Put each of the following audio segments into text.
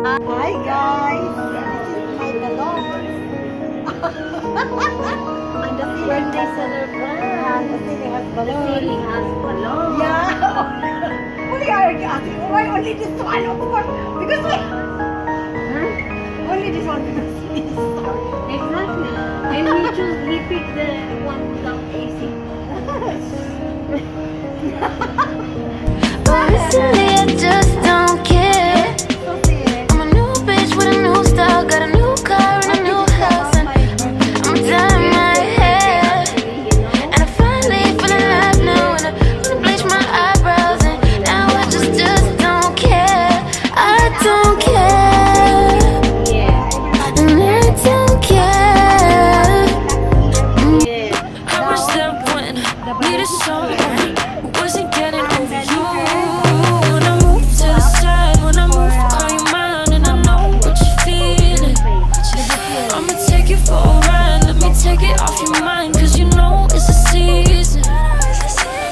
Hi guys, this is my balloon. And the ceiling they celebrate. And the ceiling has balloon. Yeah. Why are you asking? Why only this one? Of course, because we. Only this one because this. Exactly. And he picked the one without AC. But recently I just don't care. I'm a new bitch with a new style, got a new car and a new house, and I'm dyeing my hair. And I finally feel alive now, and I wanna bleach my eyebrows, and now I just don't care. I don't care, and I don't care. I was there when I needed someone who wasn't getting over you. When I move to the side, when I move, call you mine, and I know what you're feeling. I'ma take you for a ride, let me take it off your mind, cause you know it's a season.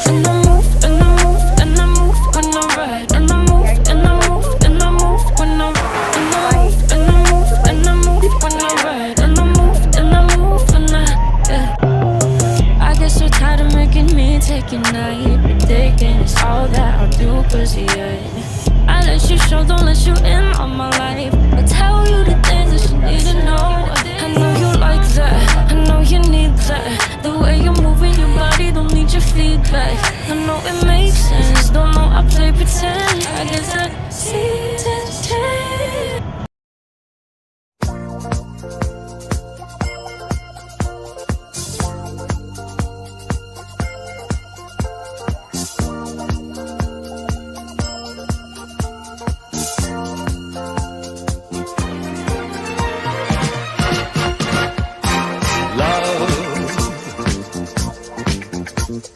And I move, and I move, and I move when I ride, and I move, and I move, and I move when I ride, and I move, and I move, and I move when I ride, and I move, and I move when I guess you're tired of making me take your night, predicting it's all that I'll do, cause I let you show, don't let you in on my life. I tell you the things that you need to know. I know you like that, I know you need that. The way you're moving your body, don't need your feedback. I know it makes sense, don't know I play pretend. I guess I see it change.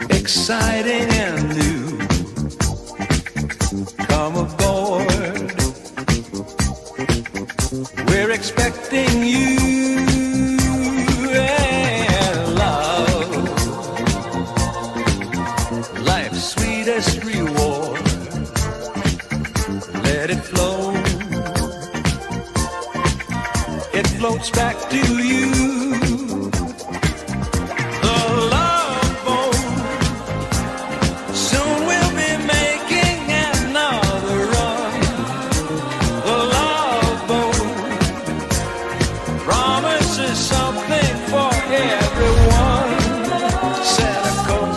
Exciting and new, come aboard. We're expecting you and love, life's sweetest reward. Let it flow, it floats back to you.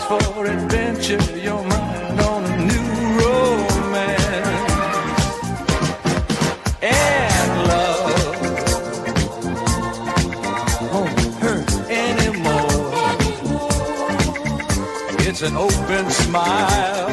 For adventure, your mind on a new romance and love won't hurt anymore. It's an open smile